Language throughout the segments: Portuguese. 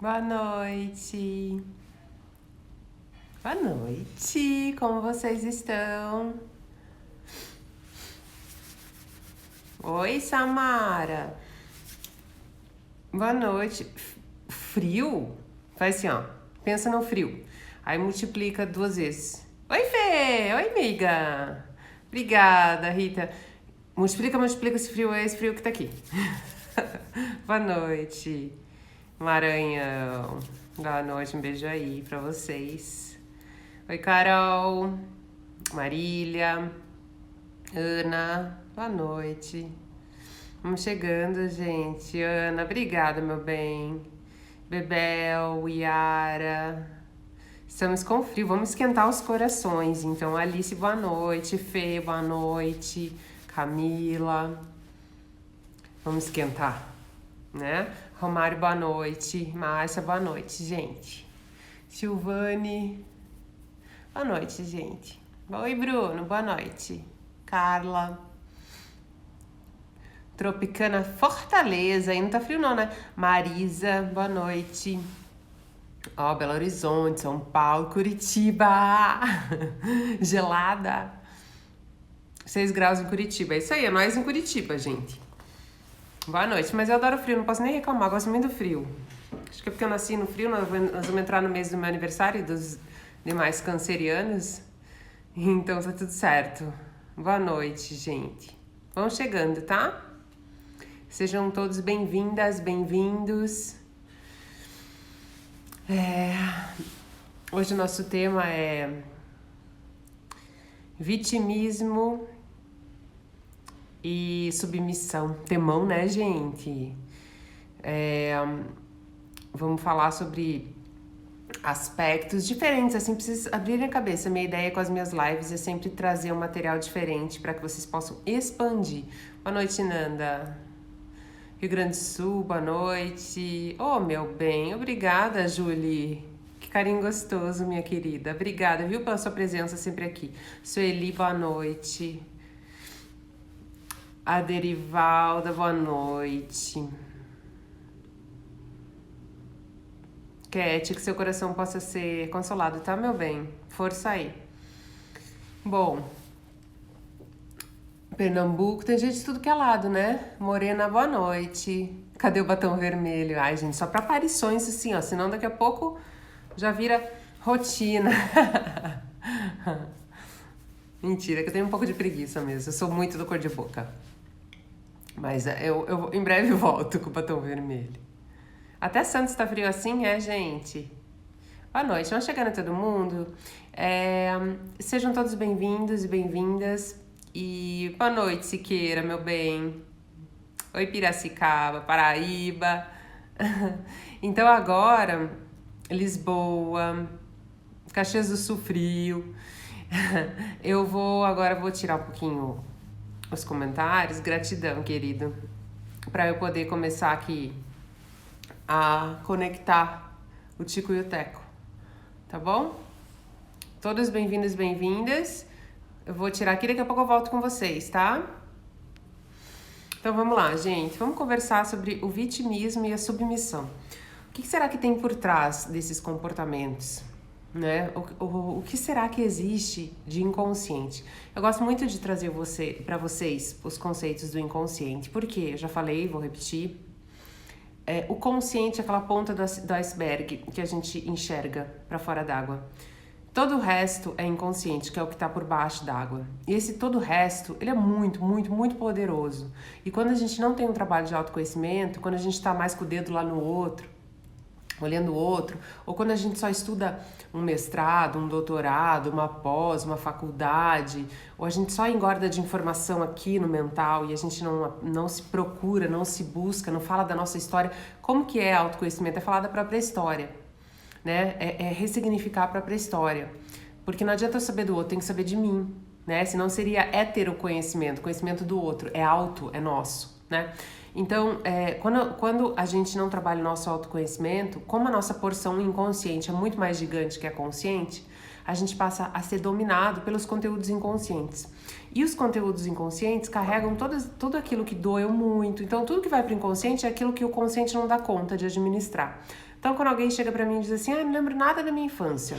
Boa noite. Boa noite. Como vocês estão? Oi, Samara. Boa noite. Frio? Faz assim, ó. Pensa no frio. Aí multiplica 2 vezes. Oi, Fê. Oi, amiga. Obrigada, Rita. Multiplica esse frio. É esse frio que tá aqui. Boa noite. Maranhão. Boa noite, um beijo aí pra vocês. Oi, Carol, Marília, Ana, boa noite. Vamos chegando, gente. Ana, obrigada, meu bem. Bebel, Yara. Estamos com frio, vamos esquentar os corações. Então, Alice, boa noite. Fê, boa noite. Camila. Vamos esquentar, né? Romário, boa noite. Márcia, boa noite, gente. Silvane, boa noite, gente. Oi, Bruno, boa noite. Carla. Tropicana Fortaleza, aí não tá frio não, né? Marisa, boa noite. Ó, Belo Horizonte, São Paulo, Curitiba. Gelada. 6 graus em Curitiba. É isso aí, é nós em Curitiba, gente. Boa noite, mas eu adoro frio, não posso nem reclamar, gosto muito do frio. Acho que é porque eu nasci no frio, nós vamos entrar no mês do meu aniversário e dos demais cancerianos. Então tá tudo certo. Boa noite, gente. Vamos chegando, tá? Sejam todos bem-vindas, bem-vindos. Hoje o nosso tema é vitimismo e submissão. Temão, né, gente? Vamos falar sobre aspectos diferentes, assim, pra vocês abrirem a cabeça. Minha ideia com as minhas lives é sempre trazer um material diferente para que vocês possam expandir. Boa noite, Nanda. Rio Grande do Sul, boa noite. Oh, meu bem, obrigada, Julie. Que carinho gostoso, minha querida. Obrigada, viu, pela sua presença sempre aqui. Sueli, boa noite. A Derivalda, boa noite. Cat, que seu coração possa ser consolado, tá, meu bem? Força aí. Bom, Pernambuco tem gente de tudo que é lado, né? Morena, boa noite. Cadê o batom vermelho? Ai, gente, só pra aparições assim, ó. Senão daqui a pouco já vira rotina. Mentira, que eu tenho um pouco de preguiça mesmo. Eu sou muito do cor de boca. Mas eu em breve volto com o batom vermelho. Até Santos tá frio assim, gente? Boa noite, vamos chegando todo mundo. Sejam todos bem-vindos e bem-vindas. E boa noite, Siqueira, meu bem. Oi, Piracicaba, Paraíba. Então agora, Lisboa, Caxias do Sul frio. Eu vou tirar um pouquinho os comentários. Gratidão, querido. Para eu poder começar aqui a conectar o Tico e o Teco. Tá bom? Todos bem-vindos, bem-vindas. Eu vou tirar aqui, daqui a pouco eu volto com vocês, tá? Então vamos lá, gente. Vamos conversar sobre o vitimismo e a submissão. O que será que tem por trás desses comportamentos? Né? O que será que existe de inconsciente? Eu gosto muito de trazer para vocês os conceitos do inconsciente. Por quê? Eu já falei, vou repetir. O consciente é aquela ponta do iceberg que a gente enxerga para fora d'água. Todo o resto é inconsciente, que é o que está por baixo d'água. E esse todo o resto, ele é muito, muito, muito poderoso. E quando a gente não tem um trabalho de autoconhecimento, quando a gente está mais com o dedo lá no outro, olhando o outro, ou quando a gente só estuda um mestrado, um doutorado, uma pós, uma faculdade, ou a gente só engorda de informação aqui no mental e a gente não se procura, não se busca, não fala da nossa história. Como que é autoconhecimento? É falar da própria história, né? É ressignificar a própria história. Porque não adianta eu saber do outro, tem que saber de mim, né? Senão seria heteroconhecimento, conhecimento do outro, é auto, é nosso, né? Então, quando a gente não trabalha o nosso autoconhecimento, como a nossa porção inconsciente é muito mais gigante que a consciente, a gente passa a ser dominado pelos conteúdos inconscientes. E os conteúdos inconscientes carregam tudo aquilo que doeu muito. Então, tudo que vai para o inconsciente é aquilo que o consciente não dá conta de administrar. Então, quando alguém chega pra mim e diz assim, não lembro nada da minha infância,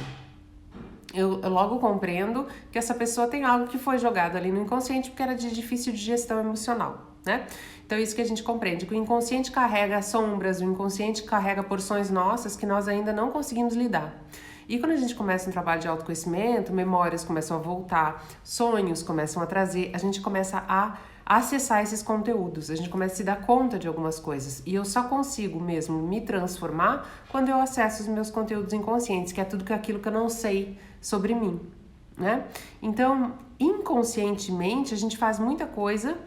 eu logo compreendo que essa pessoa tem algo que foi jogado ali no inconsciente porque era de difícil digestão emocional, né? Então, isso que a gente compreende, que o inconsciente carrega sombras, o inconsciente carrega porções nossas que nós ainda não conseguimos lidar. E quando a gente começa um trabalho de autoconhecimento, memórias começam a voltar, sonhos começam a trazer, a gente começa a acessar esses conteúdos, a gente começa a se dar conta de algumas coisas. E eu só consigo mesmo me transformar quando eu acesso os meus conteúdos inconscientes, que é tudo aquilo que eu não sei sobre mim, né? Então, inconscientemente, a gente faz muita coisa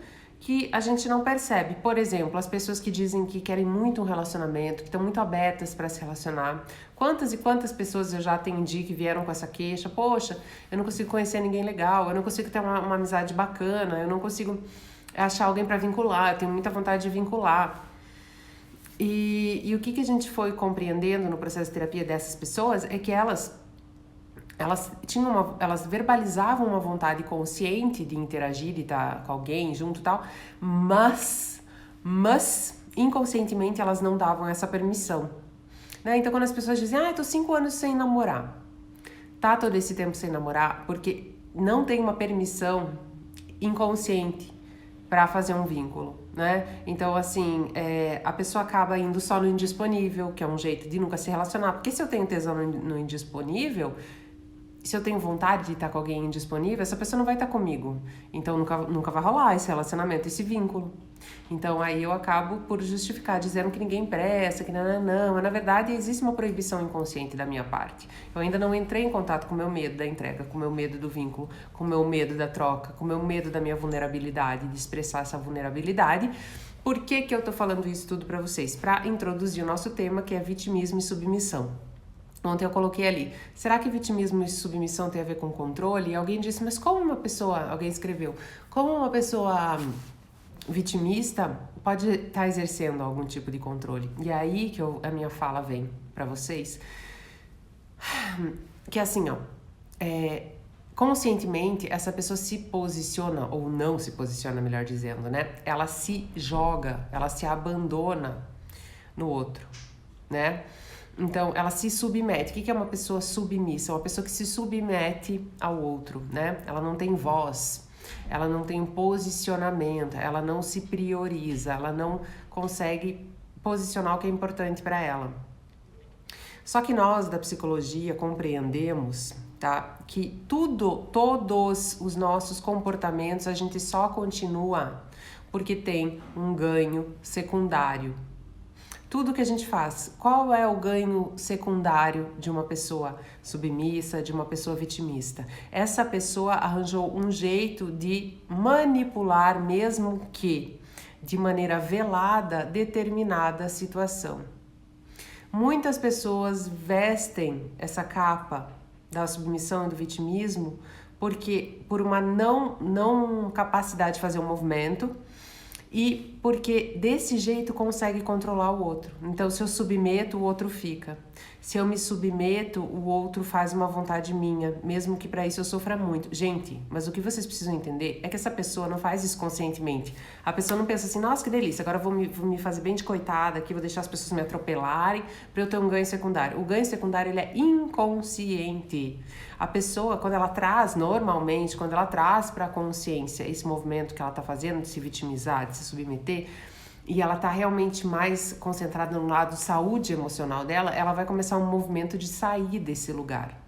que a gente não percebe. Por exemplo, as pessoas que dizem que querem muito um relacionamento, que estão muito abertas para se relacionar. Quantas e quantas pessoas eu já atendi que vieram com essa queixa? Poxa, eu não consigo conhecer ninguém legal, eu não consigo ter uma amizade bacana, eu não consigo achar alguém para vincular, eu tenho muita vontade de vincular. E o que a gente foi compreendendo no processo de terapia dessas pessoas é que elas verbalizavam uma vontade consciente de interagir, de estar com alguém junto e tal, mas inconscientemente elas não davam essa permissão, né? Então, quando as pessoas dizem, eu tô 5 anos sem namorar, tá todo esse tempo sem namorar porque não tem uma permissão inconsciente para fazer um vínculo, né? Então, assim, a pessoa acaba indo só no indisponível, que é um jeito de nunca se relacionar, porque se eu tenho tesão no indisponível, se eu tenho vontade de estar com alguém indisponível, essa pessoa não vai estar comigo. Então, nunca vai rolar esse relacionamento, esse vínculo. Então, aí eu acabo por justificar, dizendo que ninguém presta, que não. Mas, na verdade, existe uma proibição inconsciente da minha parte. Eu ainda não entrei em contato com o meu medo da entrega, com o meu medo do vínculo, com o meu medo da troca, com o meu medo da minha vulnerabilidade, de expressar essa vulnerabilidade. Por que eu tô falando isso tudo para vocês? Para introduzir o nosso tema, que é vitimismo e submissão. Ontem eu coloquei ali, será que vitimismo e submissão tem a ver com controle? E alguém disse, mas alguém escreveu, como uma pessoa vitimista pode estar exercendo algum tipo de controle? E é aí que a minha fala vem para vocês, que assim, conscientemente essa pessoa se posiciona, ou não se posiciona, melhor dizendo, né? Ela se joga, ela se abandona no outro, né? Então, ela se submete. O que é uma pessoa submissa? É uma pessoa que se submete ao outro, né? Ela não tem voz, ela não tem posicionamento, ela não se prioriza, ela não consegue posicionar o que é importante para ela. Só que nós, da psicologia, compreendemos, tá? Que todos os nossos comportamentos, a gente só continua porque tem um ganho secundário. Tudo que a gente faz, qual é o ganho secundário de uma pessoa submissa, de uma pessoa vitimista? Essa pessoa arranjou um jeito de manipular, mesmo que de maneira velada, determinada situação. Muitas pessoas vestem essa capa da submissão e do vitimismo porque por uma não capacidade de fazer um movimento, e porque desse jeito consegue controlar o outro. Então, se eu submeto, o outro fica. Se eu me submeto, o outro faz uma vontade minha, mesmo que para isso eu sofra muito. Gente, mas o que vocês precisam entender é que essa pessoa não faz isso conscientemente. A pessoa não pensa assim, nossa, que delícia, agora eu vou me fazer bem de coitada aqui, vou deixar as pessoas me atropelarem para eu ter um ganho secundário. O ganho secundário, ele é inconsciente. A pessoa, quando ela traz para a consciência esse movimento que ela está fazendo de se vitimizar, de se submeter, e ela tá realmente mais concentrada no lado saúde emocional dela, ela vai começar um movimento de sair desse lugar.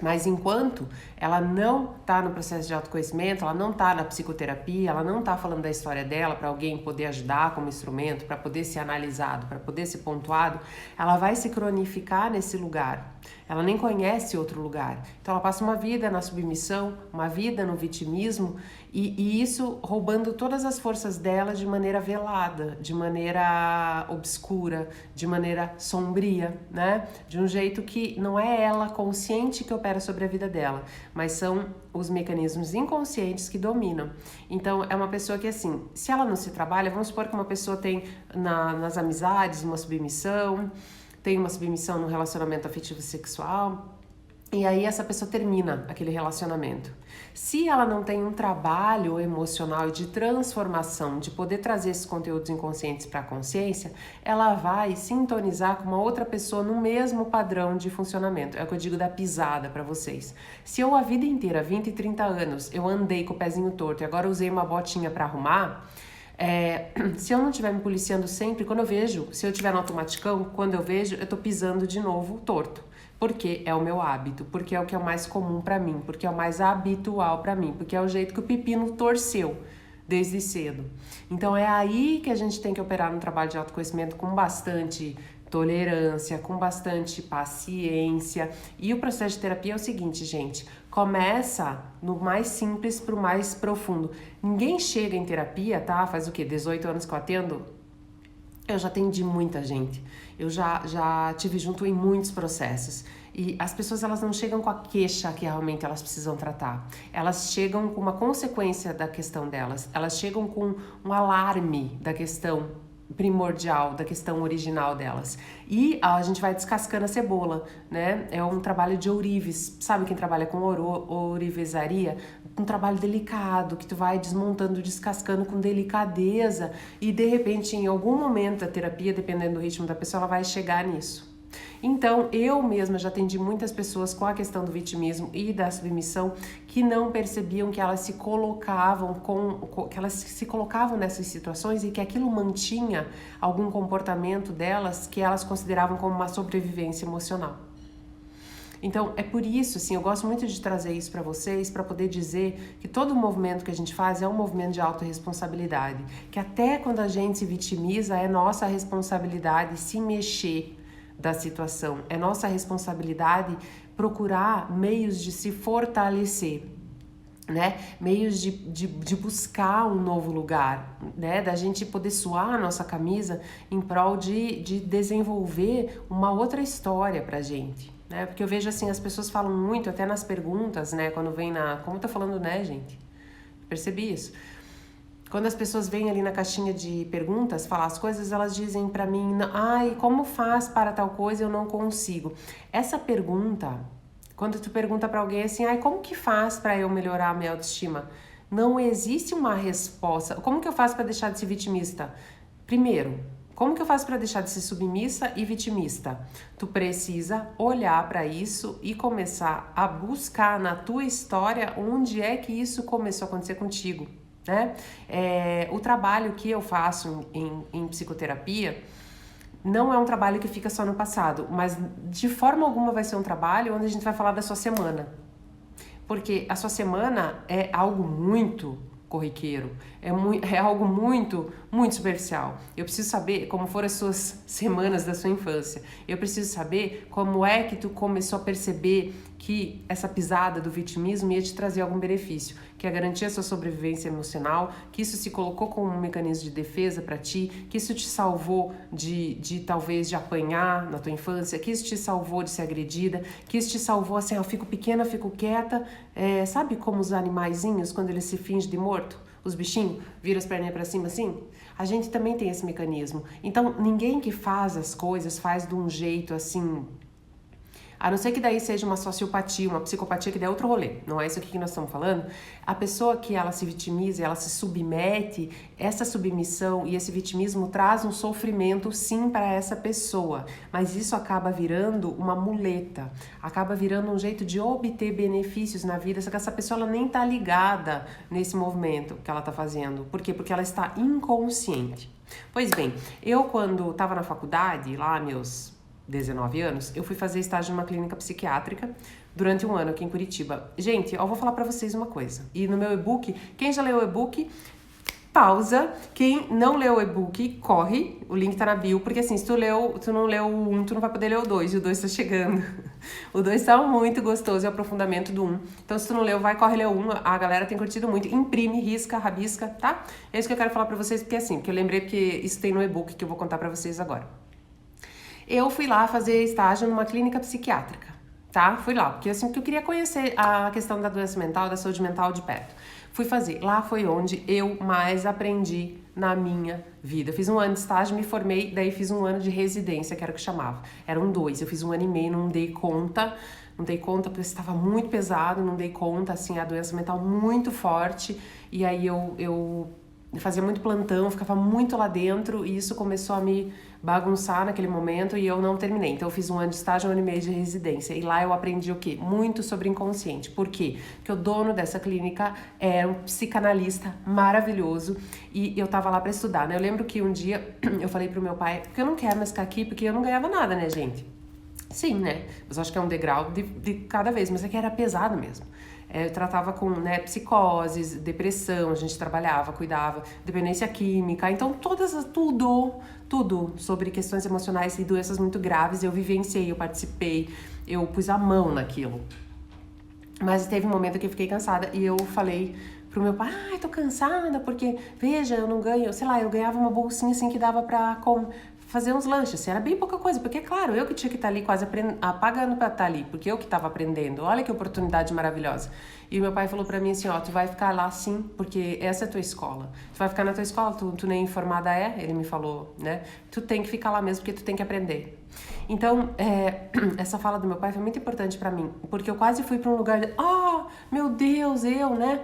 Mas enquanto ela não tá no processo de autoconhecimento, ela não tá na psicoterapia, ela não tá falando da história dela para alguém poder ajudar como instrumento, para poder ser analisado, para poder ser pontuado, ela vai se cronificar nesse lugar. Ela nem conhece outro lugar. Então ela passa uma vida na submissão, uma vida no vitimismo, e isso roubando todas as forças dela de maneira velada, de maneira obscura, de maneira sombria, né? De um jeito que não é ela consciente que opera sobre a vida dela, mas são os mecanismos inconscientes que dominam. Então é uma pessoa que, assim, se ela não se trabalha, vamos supor que uma pessoa tem nas amizades uma submissão, tem uma submissão no relacionamento afetivo sexual, E aí essa pessoa termina aquele relacionamento. Se ela não tem um trabalho emocional e de transformação, de poder trazer esses conteúdos inconscientes para a consciência, ela vai sintonizar com uma outra pessoa no mesmo padrão de funcionamento. É o que eu digo da pisada para vocês. Se eu a vida inteira, 20 e 30 anos, eu andei com o pezinho torto e agora usei uma botinha para arrumar, se eu não estiver me policiando sempre, quando eu vejo, se eu estiver no automaticão, quando eu vejo, eu tô pisando de novo torto. Porque é o meu hábito, porque é o que é o mais comum para mim, porque é o mais habitual para mim, porque é o jeito que o pepino torceu desde cedo. Então é aí que a gente tem que operar no trabalho de autoconhecimento com bastante tolerância, com bastante paciência. E o processo de terapia é o seguinte, gente, começa no mais simples para o mais profundo. Ninguém chega em terapia, tá? Faz o quê? 18 anos que eu atendo? Eu já atendi muita gente, eu já tive junto em muitos processos e as pessoas elas não chegam com a queixa que realmente elas precisam tratar, elas chegam com uma consequência da questão delas, elas chegam com um alarme da questão primordial, da questão original delas. E a gente vai descascando a cebola, né? É um trabalho de ourives. Sabe quem trabalha com ourivesaria? Um trabalho delicado, que tu vai desmontando, descascando com delicadeza e de repente em algum momento a terapia, dependendo do ritmo da pessoa, ela vai chegar nisso. Então, eu mesma já atendi muitas pessoas com a questão do vitimismo e da submissão que não percebiam que elas se colocavam nessas situações e que aquilo mantinha algum comportamento delas que elas consideravam como uma sobrevivência emocional. Então, é por isso, assim, eu gosto muito de trazer isso para vocês, para poder dizer que todo movimento que a gente faz é um movimento de autorresponsabilidade, que até quando a gente se vitimiza, é nossa responsabilidade se mexer da situação. É nossa responsabilidade procurar meios de se fortalecer, né? Meios de buscar um novo lugar, né? Da gente poder suar a nossa camisa em prol de desenvolver uma outra história pra gente, né? Porque eu vejo assim, as pessoas falam muito, até nas perguntas, né? Quando vem como tá falando, né, gente? Percebi isso. Quando as pessoas vêm ali na caixinha de perguntas falar as coisas, elas dizem pra mim, ai, como faz para tal coisa, eu não consigo. Essa pergunta, quando tu pergunta pra alguém assim, ai, como que faz pra eu melhorar a minha autoestima? Não existe uma resposta. Como que eu faço pra deixar de ser vitimista? Primeiro, como que eu faço para deixar de ser submissa e vitimista? Tu precisa olhar para isso e começar a buscar na tua história onde é que isso começou a acontecer contigo. Né? O trabalho que eu faço em psicoterapia não é um trabalho que fica só no passado, mas de forma alguma vai ser um trabalho onde a gente vai falar da sua semana, porque a sua semana é algo muito corriqueiro, é algo muito superficial. Eu preciso saber como foram as suas semanas da sua infância. Eu preciso saber como é que tu começou a perceber que essa pisada do vitimismo ia te trazer algum benefício, que ia garantir a sua sobrevivência emocional, que isso se colocou como um mecanismo de defesa para ti, que isso te salvou de talvez de apanhar na tua infância, que isso te salvou de ser agredida, que isso te salvou assim, eu fico pequena, fico quieta, sabe como os animaizinhos quando eles se fingem de morto? Os bichinhos viram as perninhas pra cima assim? A gente também tem esse mecanismo. Então, ninguém que faz as coisas faz de um jeito assim... A não ser que daí seja uma sociopatia, uma psicopatia, que daí é outro rolê. Não é isso aqui que nós estamos falando. A pessoa que ela se vitimiza, ela se submete, essa submissão e esse vitimismo traz um sofrimento sim para essa pessoa. Mas isso acaba virando uma muleta, acaba virando um jeito de obter benefícios na vida, só que essa pessoa ela nem tá ligada nesse movimento que ela tá fazendo. Por quê? Porque ela está inconsciente. Pois bem, eu quando estava na faculdade, lá meus 19 anos, eu fui fazer estágio numa clínica psiquiátrica durante um ano aqui em Curitiba. Gente, eu vou falar pra vocês uma coisa. E no meu e-book, quem já leu o e-book, pausa. Quem não leu o e-book, corre. O link tá na bio, porque assim, se tu não leu o 1, tu não vai poder ler o 2, e o 2 tá chegando. O 2 tá muito gostoso, é o aprofundamento do 1. Então, se tu não leu, corre ler o 1. A galera tem curtido muito. Imprime, risca, rabisca, tá? É isso que eu quero falar pra vocês, porque assim, porque eu lembrei que isso tem no e-book que eu vou contar pra vocês agora. Eu fui lá fazer estágio numa clínica psiquiátrica, tá? Fui lá, porque assim, porque eu queria conhecer a questão da doença mental, da saúde mental de perto. Fui fazer. Lá foi onde eu mais aprendi na minha vida. Eu fiz um ano de estágio, me formei, daí fiz um ano de residência, que era o que chamava. Eram 2, eu fiz 1 ano e meio, não dei conta porque estava muito pesado, não dei conta, assim, a doença mental muito forte, e aí eu fazia muito plantão, ficava muito lá dentro, e isso começou a me bagunçar naquele momento e eu não terminei. Então eu fiz 1 ano de estágio, 1 ano e meio de residência, e lá eu aprendi o quê? Muito sobre inconsciente. Por quê? Porque o dono dessa clínica era um psicanalista maravilhoso e eu tava lá para estudar, né? Eu lembro que um dia eu falei pro meu pai, porque eu não quero mais ficar aqui, porque eu não ganhava nada, né, gente? Sim, né? Mas acho que é um degrau de cada vez, mas aqui era pesado mesmo. Eu tratava com, né, psicoses, depressão, a gente trabalhava, cuidava, dependência química, então tudo sobre questões emocionais e doenças muito graves eu vivenciei, eu participei, eu pus a mão naquilo. Mas teve um momento que eu fiquei cansada e eu falei pro meu pai, tô cansada porque, veja, eu não ganho, sei lá, eu ganhava uma bolsinha assim que dava pra fazer uns lanches, assim, era bem pouca coisa, porque, claro, eu que tinha que estar ali quase pagando pra estar ali, porque eu que tava aprendendo, olha que oportunidade maravilhosa. E o meu pai falou pra mim assim, tu vai ficar lá sim, porque essa é a tua escola. Tu vai ficar na tua escola, tu nem informada é, ele me falou, né? Tu tem que ficar lá mesmo, porque tu tem que aprender. Então, essa fala do meu pai foi muito importante pra mim, porque eu quase fui pra um lugar de, meu Deus, né?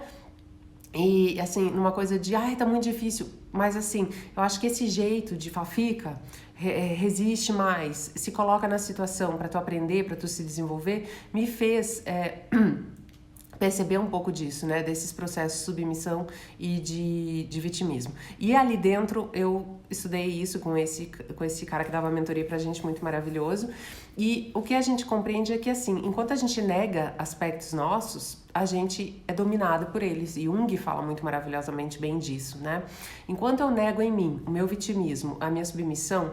E, assim, numa coisa de, tá muito difícil. Mas, assim, eu acho que esse jeito de fica, resiste mais, se coloca na situação pra tu aprender, pra tu se desenvolver, me fez perceber um pouco disso, né? Desses processos de submissão e de vitimismo. E ali dentro eu estudei isso com esse cara que dava mentoria pra gente, muito maravilhoso. E o que a gente compreende é que, assim, enquanto a gente nega aspectos nossos, a gente é dominado por eles. E Jung fala muito maravilhosamente bem disso, né? Enquanto eu nego em mim o meu vitimismo, a minha submissão,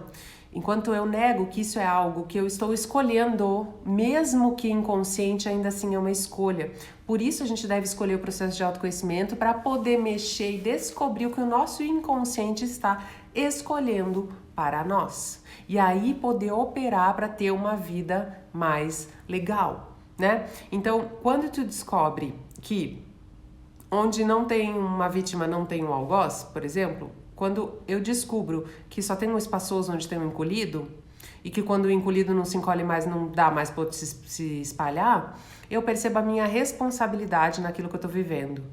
enquanto eu nego que isso é algo que eu estou escolhendo, mesmo que inconsciente, ainda assim é uma escolha. Por isso a gente deve escolher o processo de autoconhecimento para poder mexer e descobrir o que o nosso inconsciente está escolhendo para nós. E aí poder operar para ter uma vida mais legal, né? Então, quando tu descobre que onde não tem uma vítima, não tem um algoz, por exemplo, quando eu descubro que só tem um espaçoso onde tem um encolhido, e que quando o encolhido não se encolhe mais, não dá mais para se espalhar, eu percebo a minha responsabilidade naquilo que eu tô vivendo.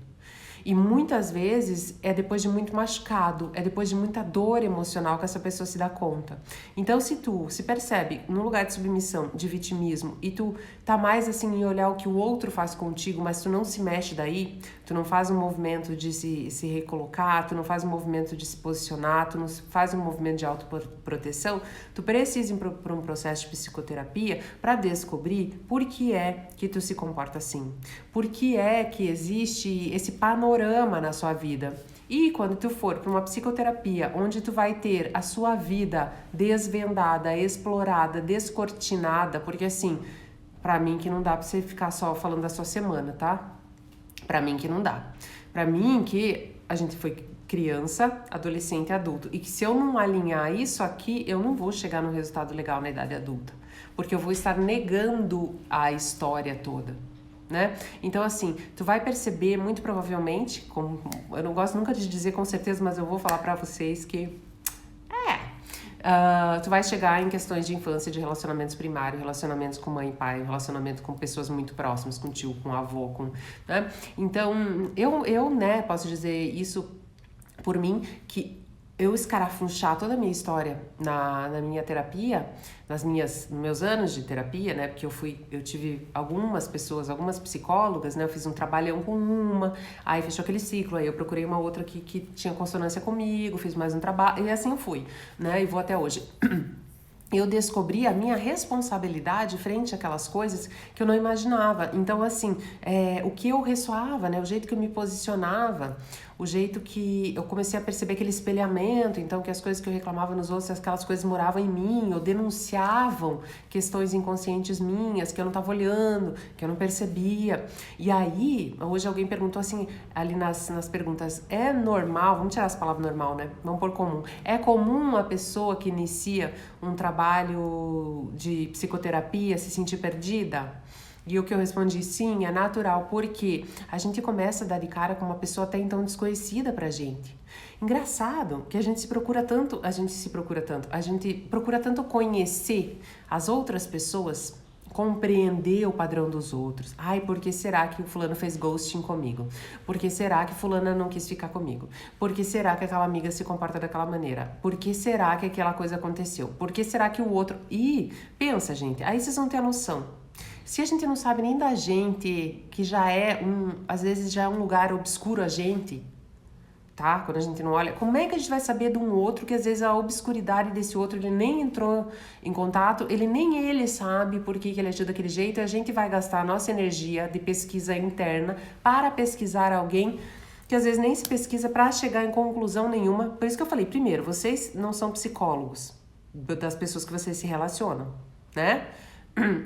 E muitas vezes é depois de muito machucado, é depois de muita dor emocional que essa pessoa se dá conta. Então, se tu se percebe no lugar de submissão, de vitimismo, e tu tá mais assim em olhar o que o outro faz contigo, mas tu não se mexe daí, tu não faz um movimento de se recolocar, tu não faz um movimento de se posicionar, tu não faz um movimento de autoproteção, tu precisa ir para um processo de psicoterapia para descobrir por que é que tu se comporta assim, por que é que existe esse panorama na sua vida. E quando tu for para uma psicoterapia, onde tu vai ter a sua vida desvendada, explorada, descortinada, porque assim, pra mim que não dá pra você ficar só falando da sua semana, tá? Pra mim que não dá. Pra mim que a gente foi criança, adolescente e adulto. E que se eu não alinhar isso aqui, eu não vou chegar no resultado legal na idade adulta. Porque eu vou estar negando a história toda. Né? Então, assim, tu vai perceber muito provavelmente, eu não gosto nunca de dizer com certeza, mas eu vou falar pra vocês que tu vai chegar em questões de infância, de relacionamentos primários, relacionamentos com mãe e pai, relacionamento com pessoas muito próximas, com tio, com avô, né? Então, eu, né, posso dizer isso por mim, que eu escarafunchar toda a minha história na minha terapia, nos meus anos de terapia, né? Porque eu tive algumas pessoas, algumas psicólogas, né? Eu fiz um trabalhão com uma, aí fechou aquele ciclo, aí eu procurei uma outra que tinha consonância comigo, fiz mais um trabalho, e assim eu fui, né? E vou até hoje. Eu descobri a minha responsabilidade frente àquelas coisas que eu não imaginava. Então, assim, o que eu ressoava, né? O jeito que eu me posicionava, o jeito que eu comecei a perceber aquele espelhamento, então que as coisas que eu reclamava nos outros, aquelas coisas moravam em mim, ou denunciavam questões inconscientes minhas, que eu não estava olhando, que eu não percebia. E aí, hoje alguém perguntou assim, ali nas perguntas, é normal, vamos tirar essa palavra normal, né? Vamos pôr comum. É comum a pessoa que inicia um trabalho de psicoterapia se sentir perdida? E o que eu respondi, sim, é natural, porque a gente começa a dar de cara com uma pessoa até então desconhecida pra gente. Engraçado que a gente procura tanto conhecer as outras pessoas, compreender o padrão dos outros. Ai, por que será que o fulano fez ghosting comigo? Por que será que fulana não quis ficar comigo? Por que será que aquela amiga se comporta daquela maneira? Por que será que aquela coisa aconteceu? Por que será que o outro... E pensa, gente, aí vocês vão ter a noção. Se a gente não sabe nem da gente, que já é às vezes já é um lugar obscuro a gente, tá? Quando a gente não olha, como é que a gente vai saber de um outro que às vezes a obscuridade desse outro, ele nem entrou em contato, nem ele sabe por que ele agiu daquele jeito, e a gente vai gastar a nossa energia de pesquisa interna para pesquisar alguém que às vezes nem se pesquisa para chegar em conclusão nenhuma. Por isso que eu falei, primeiro, vocês não são psicólogos das pessoas que vocês se relacionam, né?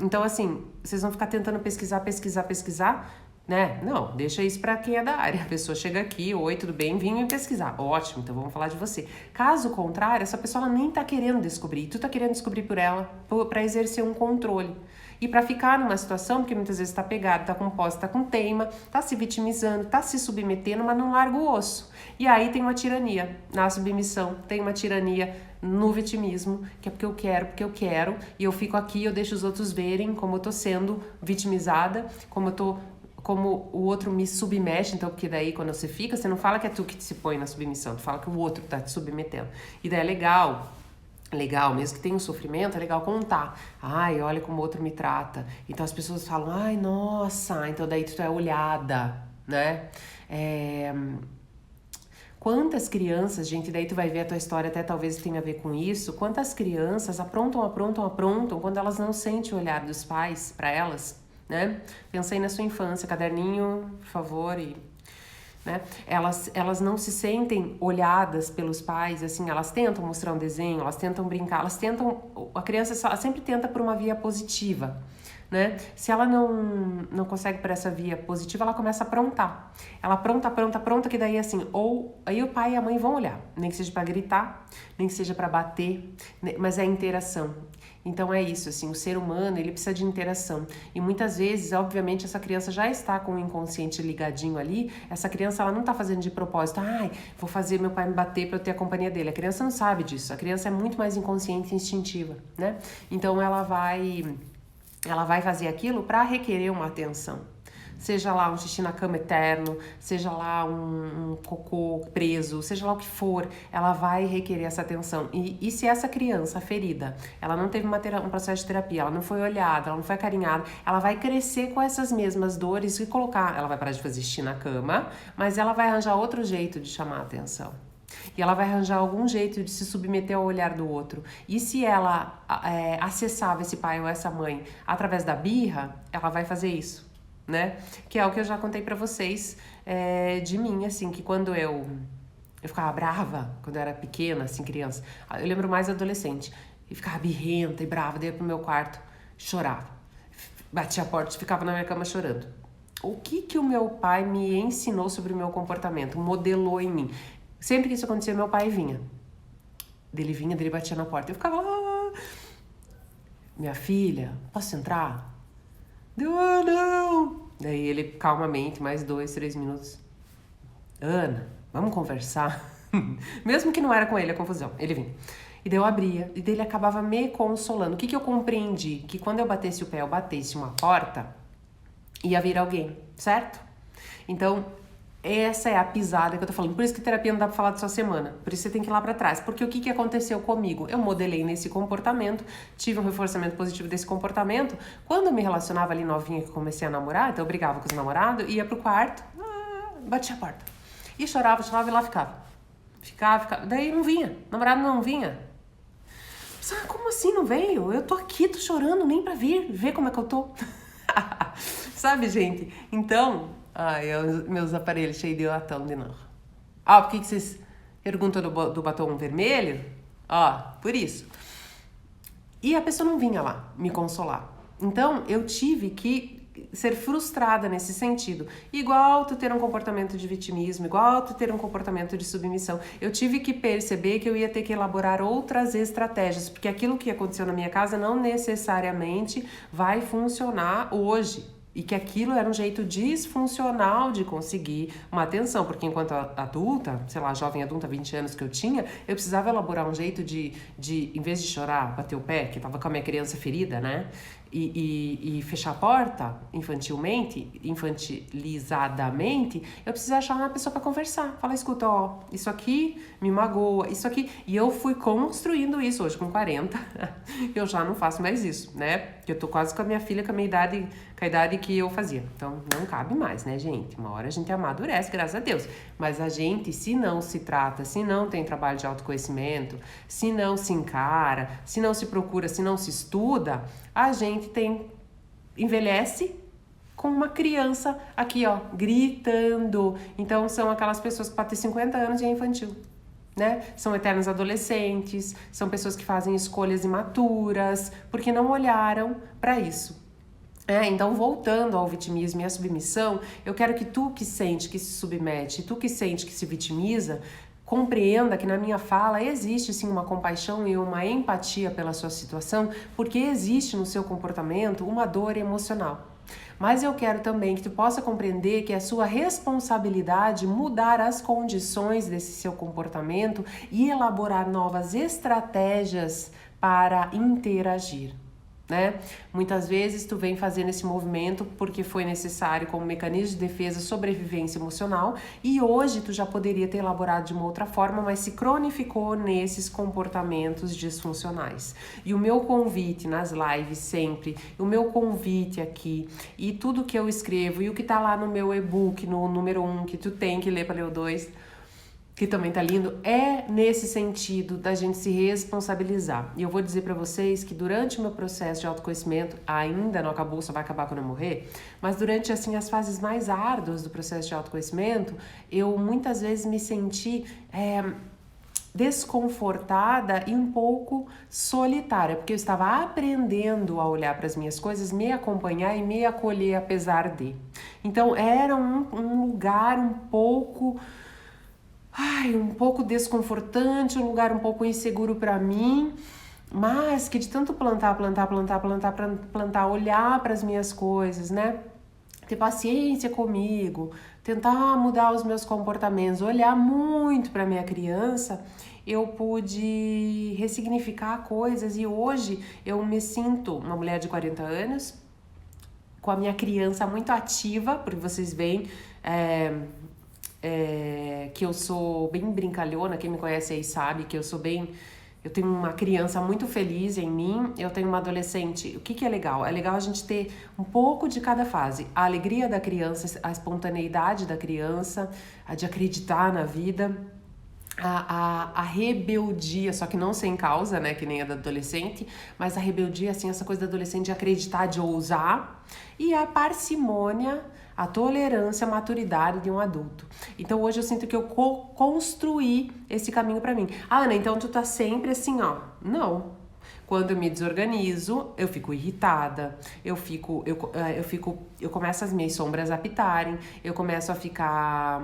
Então, assim, vocês vão ficar tentando pesquisar, né? Não, deixa isso pra quem é da área. A pessoa chega aqui, oi, tudo bem? Vim pesquisar. Ótimo, então vamos falar de você. Caso contrário, essa pessoa ela nem tá querendo descobrir. Tu tá querendo descobrir por ela, pra exercer um controle. E pra ficar numa situação, porque muitas vezes tá pegado, tá com posse, tá com teima, tá se vitimizando, tá se submetendo, mas não larga o osso. E aí tem uma tirania na submissão, tem uma tirania no vitimismo, que é porque eu quero, e eu fico aqui, eu deixo os outros verem como eu tô sendo vitimizada, como o outro me submete, então, porque daí quando você fica, você não fala que é tu que se põe na submissão, tu fala que o outro tá te submetendo. E daí é legal, mesmo que tenha um sofrimento, é legal contar. Ai, olha como o outro me trata. Então as pessoas falam, ai, nossa, então daí tu é olhada, né? Quantas crianças, gente, daí tu vai ver a tua história, até talvez tenha a ver com isso, quantas crianças aprontam, quando elas não sentem o olhar dos pais para elas, né? Pensei na sua infância, caderninho, por favor, né? Elas não se sentem olhadas pelos pais, assim, elas tentam mostrar um desenho, elas tentam brincar, a criança ela sempre tenta por uma via positiva, né? Se ela não consegue por essa via positiva, ela começa a aprontar. Ela apronta, que daí assim, aí o pai e a mãe vão olhar, nem que seja para gritar, nem que seja para bater, mas é interação. Então é isso, assim, o ser humano, ele precisa de interação. E muitas vezes, obviamente, essa criança já está com o inconsciente ligadinho ali, essa criança, ela não tá fazendo de propósito, vou fazer meu pai me bater para eu ter a companhia dele. A criança não sabe disso, a criança é muito mais inconsciente e instintiva, né? Então ela vai fazer aquilo para requerer uma atenção. Seja lá um xixi na cama eterno, seja lá um cocô preso, seja lá o que for, ela vai requerer essa atenção. E se essa criança ferida, ela não teve um processo de terapia, ela não foi olhada, ela não foi acarinhada, ela vai crescer com essas mesmas dores e ela vai parar de fazer xixi na cama, mas ela vai arranjar outro jeito de chamar a atenção. E ela vai arranjar algum jeito de se submeter ao olhar do outro. E se ela acessava esse pai ou essa mãe através da birra, ela vai fazer isso, né? Que é o que eu já contei pra vocês de mim, assim, que quando eu ficava brava, quando eu era pequena, assim, criança, eu lembro mais adolescente, e ficava birrenta e brava, daí ia pro meu quarto, chorava, batia a porta, ficava na minha cama chorando. O que o meu pai me ensinou sobre o meu comportamento, modelou em mim? Sempre que isso acontecia, meu pai vinha. Dele batia na porta. Eu ficava lá. Minha filha, posso entrar? Não. Daí ele, calmamente, mais 2, 3 minutos. Ana, vamos conversar? Mesmo que não era com ele a confusão. Ele vinha. E daí eu abria. E daí ele acabava me consolando. O que eu compreendi? Que quando eu batesse o pé, eu batesse uma porta, ia vir alguém, certo? Então, essa é a pisada que eu tô falando. Por isso que terapia não dá pra falar de sua semana. Por isso você tem que ir lá pra trás. Porque o que aconteceu comigo? Eu modelei nesse comportamento, tive um reforçamento positivo desse comportamento. Quando eu me relacionava ali novinha, que comecei a namorar, então eu brigava com os namorados, ia pro quarto, batia a porta. E chorava e lá ficava. Ficava. Daí não vinha. O namorado não vinha. Como assim não veio? Eu tô aqui, tô chorando, nem pra vir, ver como é que eu tô. Sabe, gente? Então... meus aparelhos cheios de latão de novo. Ah, por que vocês perguntam do batom vermelho? Ó, por isso. E a pessoa não vinha lá me consolar. Então, eu tive que ser frustrada nesse sentido. Igual tu ter um comportamento de vitimismo, igual tu ter um comportamento de submissão. Eu tive que perceber que eu ia ter que elaborar outras estratégias, porque aquilo que aconteceu na minha casa não necessariamente vai funcionar hoje. E que aquilo era um jeito disfuncional de conseguir uma atenção, porque enquanto adulta, sei lá, jovem adulta, 20 anos que eu tinha, eu precisava elaborar um jeito de em vez de chorar, bater o pé, que tava com a minha criança ferida, né? E fechar a porta infantilizadamente, eu precisava achar uma pessoa para conversar. Falar, escuta, ó, isso aqui me magoa, isso aqui. E eu fui construindo isso hoje, com 40. Eu já não faço mais isso, né? Porque eu tô quase com a minha filha, com a minha idade, com a idade que eu fazia. Então, não cabe mais, né, gente? Uma hora a gente amadurece, graças a Deus. Mas a gente, se não se trata, se não tem trabalho de autoconhecimento, se não se encara, se não se procura, se não se estuda, a gente envelhece com uma criança aqui, ó, gritando. Então, são aquelas pessoas que podem ter 50 anos e é infantil, né? São eternos adolescentes, são pessoas que fazem escolhas imaturas, porque não olharam para isso. Então, voltando ao vitimismo e à submissão, eu quero que tu que sente que se submete, tu que sente que se vitimiza, compreenda que na minha fala existe sim uma compaixão e uma empatia pela sua situação, porque existe no seu comportamento uma dor emocional. Mas eu quero também que tu possa compreender que é sua responsabilidade mudar as condições desse seu comportamento e elaborar novas estratégias para interagir. Né? Muitas vezes tu vem fazendo esse movimento porque foi necessário como mecanismo de defesa, sobrevivência emocional, e hoje tu já poderia ter elaborado de uma outra forma, mas se cronificou nesses comportamentos disfuncionais. E o meu convite nas lives sempre, o meu convite aqui e tudo que eu escrevo e o que tá lá no meu e-book, no número 1, que tu tem que ler para ler o 2, que também tá lindo, é nesse sentido da gente se responsabilizar. E eu vou dizer para vocês que durante o meu processo de autoconhecimento, ainda não acabou, só vai acabar quando eu morrer, mas durante assim as fases mais árduas do processo de autoconhecimento, eu muitas vezes me senti desconfortada e um pouco solitária, porque eu estava aprendendo a olhar para as minhas coisas, me acompanhar e me acolher apesar de. Então era um lugar um pouco desconfortante, um lugar um pouco inseguro para mim, mas que de tanto plantar, olhar para as minhas coisas, né? Ter paciência comigo, tentar mudar os meus comportamentos, olhar muito para minha criança, eu pude ressignificar coisas e hoje eu me sinto uma mulher de 40 anos, com a minha criança muito ativa, porque vocês veem que eu sou bem brincalhona, quem me conhece aí sabe que eu tenho uma criança muito feliz em mim, eu tenho uma adolescente. O que é legal? É legal a gente ter um pouco de cada fase. A alegria da criança, a espontaneidade da criança, a de acreditar na vida, a rebeldia, só que não sem causa, né, que nem a da adolescente, mas a rebeldia, assim, essa coisa da adolescente de acreditar, de ousar, e a parcimônia, a tolerância, a maturidade de um adulto. Então hoje eu sinto que eu construí esse caminho pra mim. Ah, Ana, então tu tá sempre assim, ó. Não. Quando eu me desorganizo, eu fico irritada, eu começo as minhas sombras a pitarem, eu começo a ficar...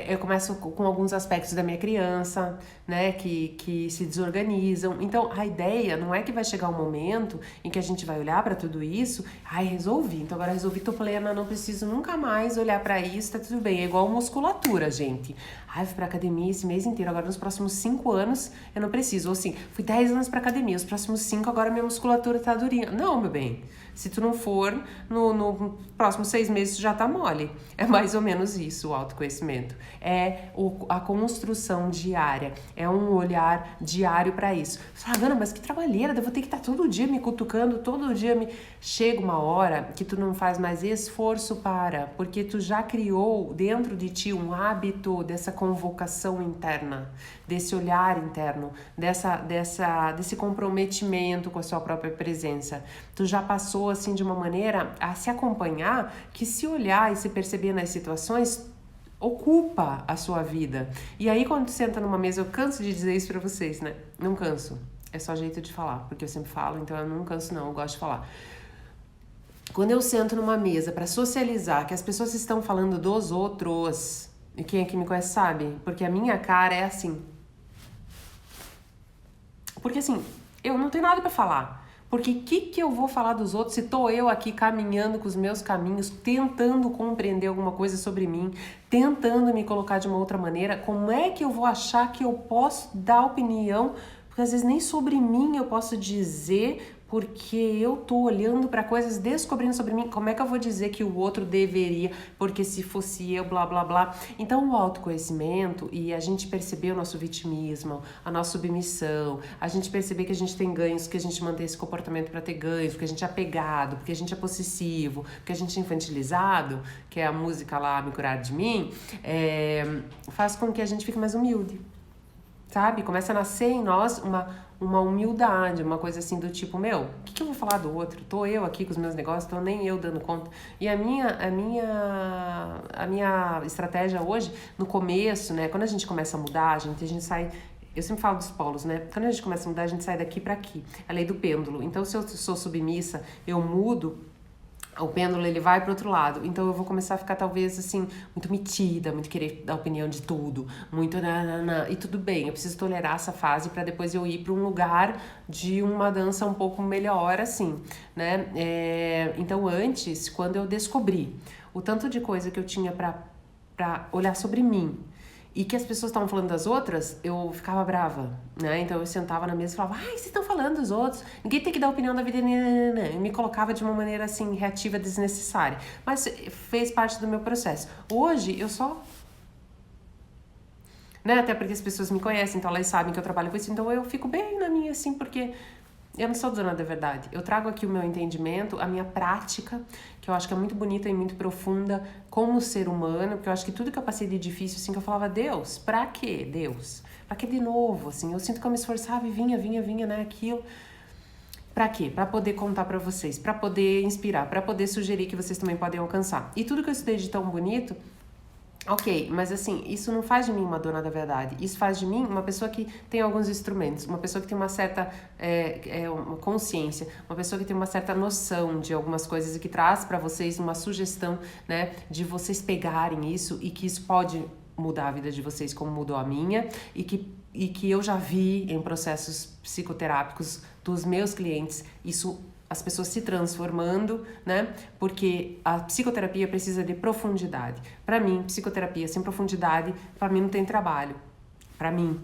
eu começo com alguns aspectos da minha criança, né, que se desorganizam. Então, a ideia não é que vai chegar um momento em que a gente vai olhar para tudo isso, resolvi, então agora resolvi, tô plena, não preciso nunca mais olhar para isso, tá tudo bem. É igual musculatura, gente. Fui pra academia esse mês inteiro, agora nos próximos 5 anos eu não preciso. Ou assim, fui 10 anos pra academia, os próximos 5 agora minha musculatura tá durinha. Não, meu bem. Se tu não for, no próximos 6 meses tu já tá mole. É mais ou menos isso o autoconhecimento. É a construção diária. É um olhar diário para isso. Você fala, Ana, mas que trabalheira, eu vou ter que estar todo dia me cutucando, todo dia me... Chega uma hora que tu não faz mais esforço porque tu já criou dentro de ti um hábito dessa convocação interna, desse olhar interno, desse comprometimento com a sua própria presença. Tu já passou assim de uma maneira a se acompanhar, que se olhar e se perceber nas situações, ocupa a sua vida. E aí quando tu senta numa mesa, eu canso de dizer isso pra vocês, né? Não canso. É só jeito de falar, porque eu sempre falo, então eu não canso não, eu gosto de falar. Quando eu sento numa mesa pra socializar, que as pessoas estão falando dos outros, e quem aqui me conhece sabe, porque a minha cara é assim. Porque assim, eu não tenho nada pra falar. Porque o que eu vou falar dos outros se tô eu aqui caminhando com os meus caminhos, tentando compreender alguma coisa sobre mim, tentando me colocar de uma outra maneira? Como é que eu vou achar que eu posso dar opinião? Porque às vezes nem sobre mim eu posso dizer, porque eu tô olhando para coisas, descobrindo sobre mim. Como é que eu vou dizer que o outro deveria, porque se fosse eu, blá blá blá. Então o autoconhecimento e a gente perceber o nosso vitimismo, a nossa submissão, a gente perceber que a gente tem ganhos, que a gente mantém esse comportamento para ter ganhos, porque a gente é apegado, porque a gente é possessivo, porque a gente é infantilizado, que é a música lá, Me Curar de Mim, faz com que a gente fique mais humilde. Sabe? Começa a nascer em nós uma humildade, uma coisa assim do tipo, meu, o que eu vou falar do outro? Tô eu aqui com os meus negócios, tô nem eu dando conta. E a minha estratégia hoje, no começo, né, quando a gente começa a mudar, a gente sai. Eu sempre falo dos polos, né? Quando a gente começa a mudar, a gente sai daqui para aqui. A lei do pêndulo. Então, se eu sou submissa, eu mudo, o pêndulo ele vai pro outro lado. Então eu vou começar a ficar talvez assim, muito metida, muito querer dar opinião de tudo, muito e tudo bem, eu preciso tolerar essa fase para depois eu ir para um lugar de uma dança um pouco melhor assim, né? Então antes, quando eu descobri o tanto de coisa que eu tinha para olhar sobre mim, e que as pessoas estavam falando das outras, eu ficava brava, né? Então eu sentava na mesa e falava, ai, vocês estão falando dos outros, ninguém tem que dar opinião da vida, né? Eu me colocava de uma maneira assim, reativa, desnecessária. Mas fez parte do meu processo. Hoje eu só. Né? Até porque as pessoas me conhecem, então elas sabem que eu trabalho com isso, então eu fico bem na minha, assim, porque eu não sou dona da verdade. Eu trago aqui o meu entendimento, a minha prática, que eu acho que é muito bonita e muito profunda como ser humano, porque eu acho que tudo que eu passei de difícil, assim, que eu falava, Deus, pra quê, Deus? Pra que de novo, assim? Eu sinto que eu me esforçava e vinha, né, aquilo. Pra quê? Pra poder contar pra vocês, pra poder inspirar, pra poder sugerir que vocês também podem alcançar. E tudo que eu estudei de tão bonito, ok, mas assim, isso não faz de mim uma dona da verdade. Isso faz de mim uma pessoa que tem alguns instrumentos, uma pessoa que tem uma certa uma consciência, uma pessoa que tem uma certa noção de algumas coisas e que traz para vocês uma sugestão, né, de vocês pegarem isso e que isso pode mudar a vida de vocês como mudou a minha e que eu já vi em processos psicoterápicos dos meus clientes, isso as pessoas se transformando, né? Porque a psicoterapia precisa de profundidade. Para mim, psicoterapia sem profundidade, para mim não tem trabalho. Para mim,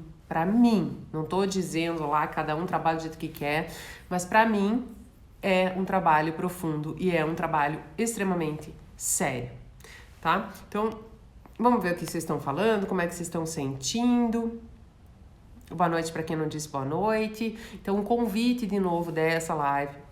não tô dizendo lá cada um trabalha do jeito que quer, mas para mim é um trabalho profundo e é um trabalho extremamente sério, tá? Então, vamos ver o que vocês estão falando, como é que vocês estão sentindo. Boa noite para quem não disse boa noite. Então, um convite de novo dessa live,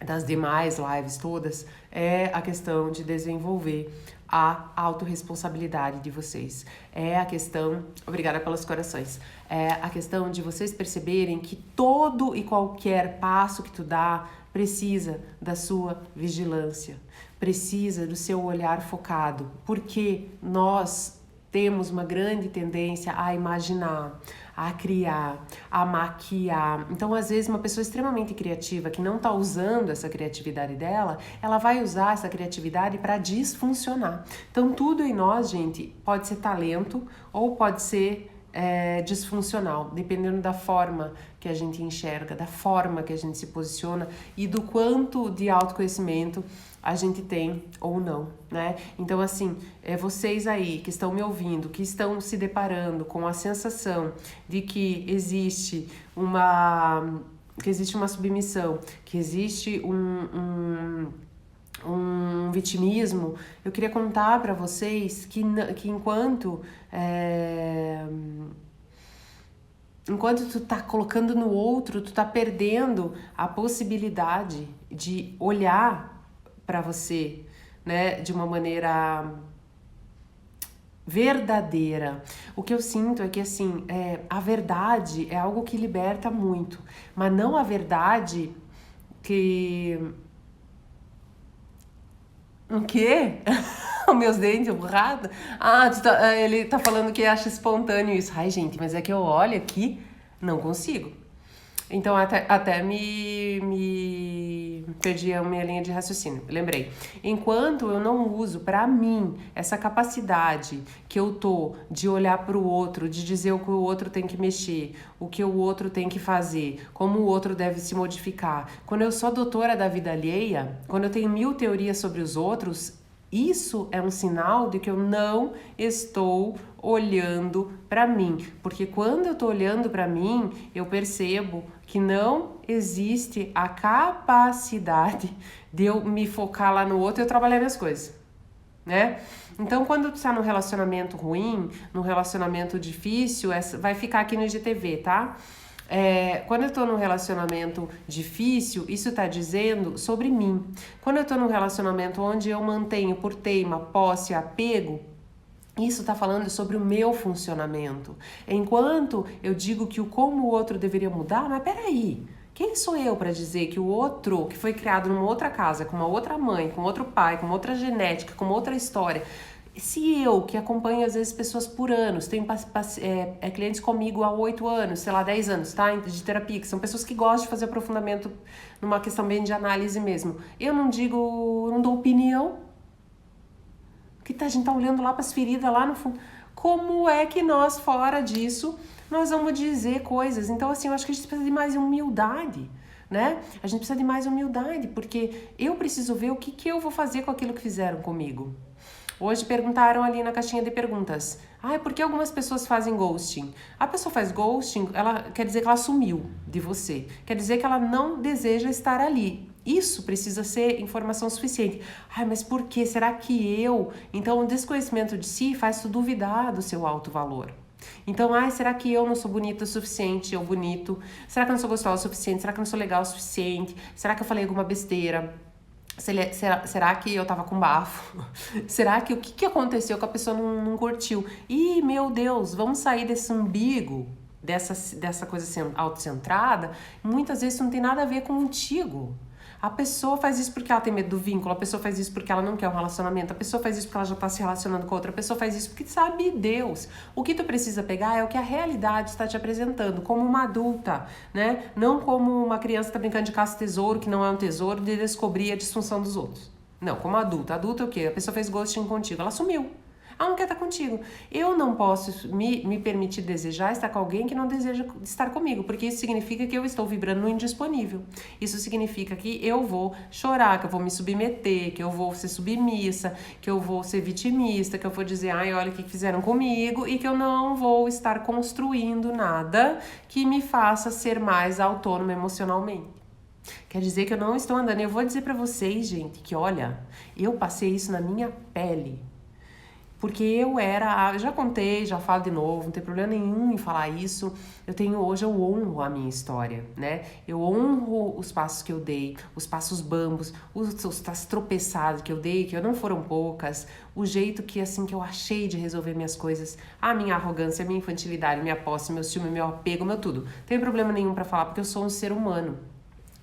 das demais lives todas, é a questão de desenvolver a autorresponsabilidade de vocês. É a questão, obrigada pelos corações, é a questão de vocês perceberem que todo e qualquer passo que tu dá precisa da sua vigilância, precisa do seu olhar focado, porque nós temos uma grande tendência a imaginar, a criar, a maquiar. Então, às vezes, uma pessoa extremamente criativa que não está usando essa criatividade dela, ela vai usar essa criatividade para disfuncionar. Então, tudo em nós, gente, pode ser talento ou pode ser disfuncional, dependendo da forma que a gente enxerga, da forma que a gente se posiciona e do quanto de autoconhecimento a gente tem ou não, né? Então, assim, vocês aí que estão me ouvindo, que estão se deparando com a sensação de que existe uma submissão, que existe um vitimismo, eu queria contar para vocês que enquanto tu tá colocando no outro, tu tá perdendo a possibilidade de olhar para você, né, de uma maneira verdadeira. O que eu sinto é que, assim, a verdade é algo que liberta muito, mas não a verdade que... O quê? Meus dentes borrados? Ele tá falando que acha espontâneo isso. Ai, gente, mas é que eu olho aqui, não consigo. Então, até me perdi a minha linha de raciocínio. Lembrei. Enquanto eu não uso pra mim essa capacidade que eu tô de olhar pro outro, de dizer o que o outro tem que mexer, o que o outro tem que fazer, como o outro deve se modificar. Quando eu sou doutora da vida alheia, quando eu tenho 1000 teorias sobre os outros, isso é um sinal de que eu não estou olhando para mim, porque quando eu estou olhando para mim, eu percebo que não existe a capacidade de eu me focar lá no outro e eu trabalhar minhas coisas, né? Então, quando tu tá num relacionamento ruim, num relacionamento difícil, vai ficar aqui no IGTV, tá? Quando eu tô num relacionamento difícil, isso tá dizendo sobre mim. Quando eu tô num relacionamento onde eu mantenho por teima, posse, apego, isso tá falando sobre o meu funcionamento. Enquanto eu digo que como o outro deveria mudar, mas peraí, quem sou eu para dizer que o outro, que foi criado numa outra casa, com uma outra mãe, com outro pai, com outra genética, com outra história, se eu, que acompanho às vezes pessoas por anos, tenho clientes comigo há 8 anos, sei lá, 10 anos, tá? De terapia, que são pessoas que gostam de fazer aprofundamento numa questão bem de análise mesmo. Eu não dou opinião, porque a gente tá olhando lá para as feridas lá no fundo. Como é que nós, fora disso, nós vamos dizer coisas? Então, assim, eu acho que a gente precisa de mais humildade, né? A gente precisa de mais humildade, porque eu preciso ver o que eu vou fazer com aquilo que fizeram comigo. Hoje perguntaram ali na caixinha de perguntas, por que algumas pessoas fazem ghosting? A pessoa faz ghosting, ela quer dizer que ela sumiu de você, quer dizer que ela não deseja estar ali. Isso precisa ser informação suficiente. Mas por quê? Será que eu... Então, o desconhecimento de si faz tu duvidar do seu alto valor. Então, será que eu não sou bonita o suficiente, ou bonito? Será que eu não sou gostosa o suficiente? Será que eu não sou legal o suficiente? Será que eu falei alguma besteira? Será que eu tava com bafo? Será que o que aconteceu que a pessoa não curtiu? Ih, meu Deus, vamos sair desse umbigo, dessa coisa assim, autocentrada. Muitas vezes isso não tem nada a ver contigo. A pessoa faz isso porque ela tem medo do vínculo, a pessoa faz isso porque ela não quer um relacionamento, a pessoa faz isso porque ela já tá se relacionando com outra, a pessoa faz isso porque sabe Deus. O que tu precisa pegar é o que a realidade está te apresentando, como uma adulta, né? Não como uma criança que tá brincando de caça-tesouro, que não é um tesouro, de descobrir a disfunção dos outros. Não, como adulta. Adulta é o quê? A pessoa fez ghosting contigo, ela sumiu. Ela não quer estar contigo. Eu não posso me permitir desejar estar com alguém que não deseja estar comigo, porque isso significa que eu estou vibrando no indisponível. Isso significa que eu vou chorar, que eu vou me submeter, que eu vou ser submissa, que eu vou ser vitimista, que eu vou dizer, olha o que fizeram comigo, e que eu não vou estar construindo nada que me faça ser mais autônoma emocionalmente. Quer dizer que eu não estou andando. Eu vou dizer pra vocês, gente, que olha, eu passei isso na minha pele. Porque eu já contei, já falo de novo, não tem problema nenhum em falar isso. Hoje eu honro a minha história, né? Eu honro os passos que eu dei, os passos bambos, as tropeçadas que eu dei, que não foram poucas, o jeito que eu achei de resolver minhas coisas, a minha arrogância, a minha infantilidade, minha posse, meu ciúme, meu apego, meu tudo. Não tem problema nenhum pra falar, porque eu sou um ser humano.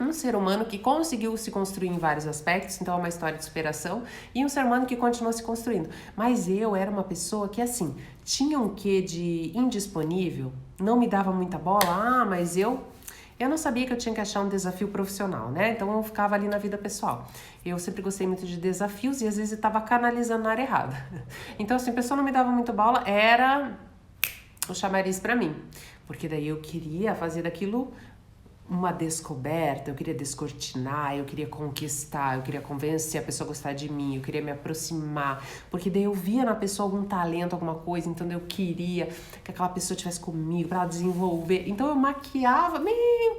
Um ser humano que conseguiu se construir em vários aspectos, então é uma história de superação, e um ser humano que continua se construindo. Mas eu era uma pessoa que, tinha um quê de indisponível, não me dava muita bola, mas eu não sabia que eu tinha que achar um desafio profissional, né? Então eu ficava ali na vida pessoal. Eu sempre gostei muito de desafios e às vezes eu tava canalizando na área errada. Então, a pessoa não me dava muita bola, era o chamariz pra mim. Porque daí eu queria fazer daquilo uma descoberta, eu queria descortinar, eu queria conquistar, eu queria convencer a pessoa a gostar de mim, eu queria me aproximar, porque daí eu via na pessoa algum talento, alguma coisa, então eu queria que aquela pessoa estivesse comigo para ela desenvolver, então eu maquiava,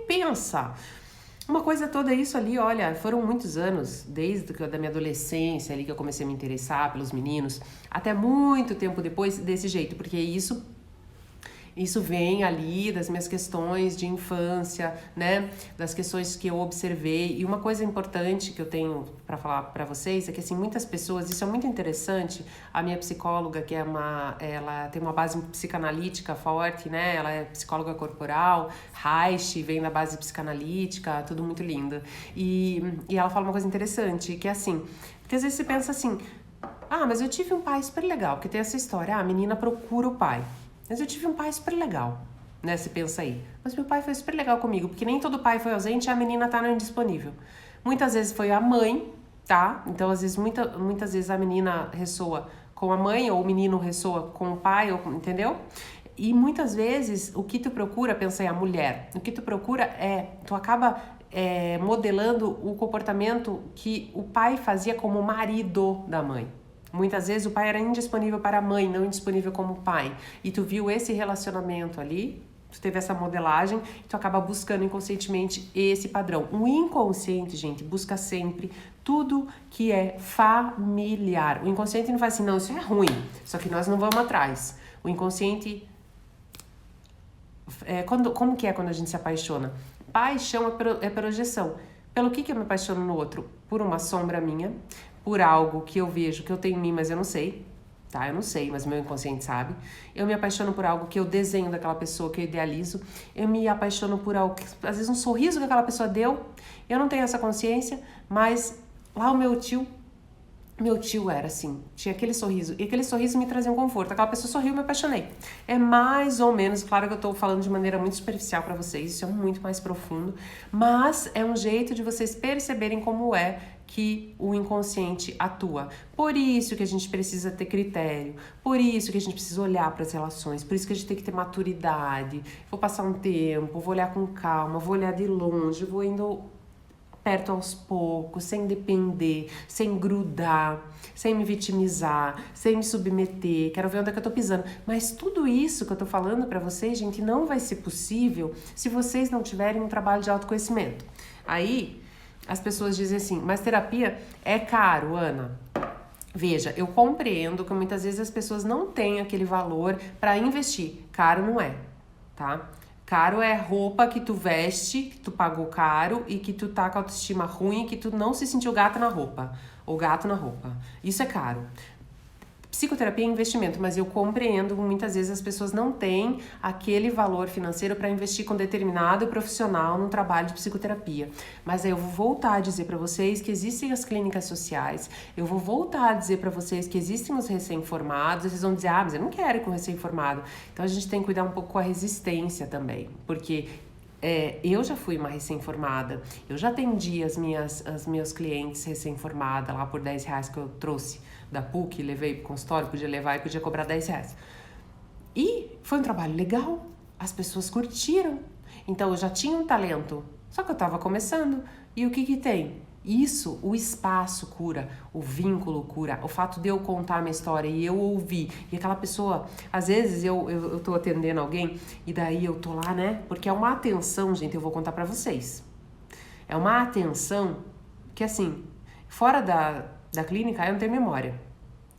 pensa, uma coisa toda isso ali, olha, foram muitos anos, desde da minha adolescência ali que eu comecei a me interessar pelos meninos, até muito tempo depois desse jeito, porque isso vem ali das minhas questões de infância, né? Das questões que eu observei. E uma coisa importante que eu tenho para falar para vocês é que, muitas pessoas, isso é muito interessante. A minha psicóloga, ela tem uma base psicanalítica forte, né? Ela é psicóloga corporal, Reich, vem da base psicanalítica, tudo muito lindo. E ela fala uma coisa interessante, que é porque às vezes você pensa Ah, mas eu tive um pai super legal, porque tem essa história, a menina procura o pai. Mas eu tive um pai super legal, né? Você pensa aí. Mas meu pai foi super legal comigo, porque nem todo pai foi ausente e a menina tá no indisponível. Muitas vezes foi a mãe, tá? Então, às vezes, muitas vezes a menina ressoa com a mãe, ou o menino ressoa com o pai, entendeu? E muitas vezes, o que tu procura, pensa aí, a mulher, o que tu procura tu acaba modelando o comportamento que o pai fazia como marido da mãe. Muitas vezes o pai era indisponível para a mãe, não indisponível como pai. E tu viu esse relacionamento ali, tu teve essa modelagem, e tu acaba buscando inconscientemente esse padrão. O inconsciente, gente, busca sempre tudo que é familiar. O inconsciente não faz assim, não, isso é ruim, só que nós não vamos atrás. O inconsciente... como que é quando a gente se apaixona? Paixão é projeção. Pelo que eu me apaixono no outro? Por uma sombra minha, por algo que eu vejo, que eu tenho em mim, mas eu não sei, tá? Eu não sei, mas meu inconsciente sabe. Eu me apaixono por algo que eu desenho daquela pessoa, que eu idealizo. Eu me apaixono por algo, às vezes um sorriso que aquela pessoa deu. Eu não tenho essa consciência, mas lá o meu tio era assim, tinha aquele sorriso, e aquele sorriso me trazia um conforto. Aquela pessoa sorriu e me apaixonei. É mais ou menos, claro que eu tô falando de maneira muito superficial pra vocês, isso é muito mais profundo, mas é um jeito de vocês perceberem como é que o inconsciente atua. Por isso que a gente precisa ter critério, por isso que a gente precisa olhar para as relações, por isso que a gente tem que ter maturidade. Vou passar um tempo, vou olhar com calma, vou olhar de longe, vou indo perto aos poucos, sem depender, sem grudar, sem me vitimizar, sem me submeter, quero ver onde é que eu tô pisando. Mas tudo isso que eu tô falando pra vocês, gente, não vai ser possível se vocês não tiverem um trabalho de autoconhecimento. Aí, as pessoas dizem assim, mas terapia é caro, Ana. Veja, eu compreendo que muitas vezes as pessoas não têm aquele valor pra investir. Caro não é, tá? Caro é roupa que tu veste, que tu pagou caro e que tu tá com a autoestima ruim, que tu não se sentiu gata na roupa, ou gato na roupa. Isso é caro. Psicoterapia é investimento, mas eu compreendo que muitas vezes as pessoas não têm aquele valor financeiro para investir com determinado profissional num trabalho de psicoterapia. Mas aí eu vou voltar a dizer para vocês que existem as clínicas sociais, eu vou voltar a dizer para vocês que existem os recém-formados, vocês vão dizer, mas eu não quero ir com recém-formado. Então a gente tem que cuidar um pouco com a resistência também, porque... eu já fui uma recém-formada, eu já atendi as meus clientes recém-formada lá por R$10 que eu trouxe da PUC, levei pro consultório, podia levar e podia cobrar R$10. E foi um trabalho legal, as pessoas curtiram, então eu já tinha um talento, só que eu tava começando, e o que tem? Isso, o espaço cura, o vínculo cura, o fato de eu contar a minha história e eu ouvir, e aquela pessoa, às vezes eu tô atendendo alguém e daí eu tô lá, né, porque é uma atenção, gente, eu vou contar pra vocês, é uma atenção que assim, fora da clínica eu não tenho memória,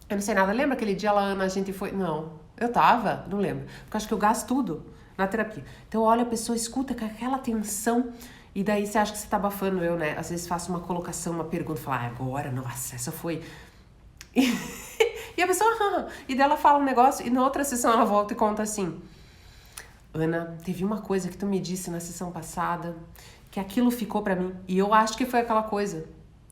eu não sei nada, lembra aquele dia lá, Ana, a gente foi, não, eu tava, não lembro, porque acho que eu gasto tudo na terapia, então olha, a pessoa escuta com aquela atenção. E daí você acha que você tá abafando eu, né? Às vezes faço uma colocação, uma pergunta, falo, agora, nossa, essa foi... E a pessoa, e daí ela fala um negócio, e na outra sessão ela volta e conta assim, Ana, teve uma coisa que tu me disse na sessão passada, que aquilo ficou pra mim, e eu acho que foi aquela coisa,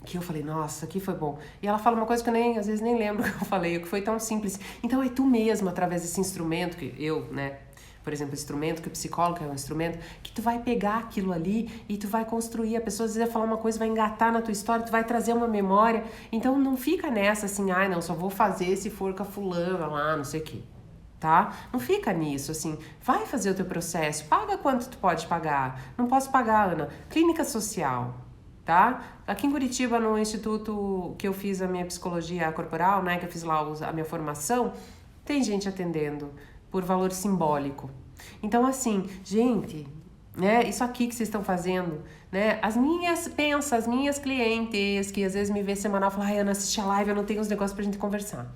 que eu falei, nossa, que foi bom. E ela fala uma coisa que eu às vezes nem lembro o que eu falei, o que foi tão simples. Então é tu mesmo, através desse instrumento, que eu, né... Por exemplo, instrumento, que o psicólogo é um instrumento, que tu vai pegar aquilo ali e tu vai construir. A pessoa às vezes vai falar uma coisa, vai engatar na tua história, tu vai trazer uma memória. Então não fica nessa assim, não, só vou fazer se for com a fulana lá, não sei o quê. Tá? Não fica nisso, assim. Vai fazer o teu processo, paga quanto tu pode pagar. Não posso pagar, Ana. Clínica social, tá? Aqui em Curitiba, no instituto que eu fiz a minha psicologia corporal, né, que eu fiz lá a minha formação, tem gente atendendo por valor simbólico. Então, assim, gente, né, isso aqui que vocês estão fazendo, né, as minhas clientes, que às vezes me vê semanal, falam, Ana, assiste a live, eu não tenho os negócios pra gente conversar.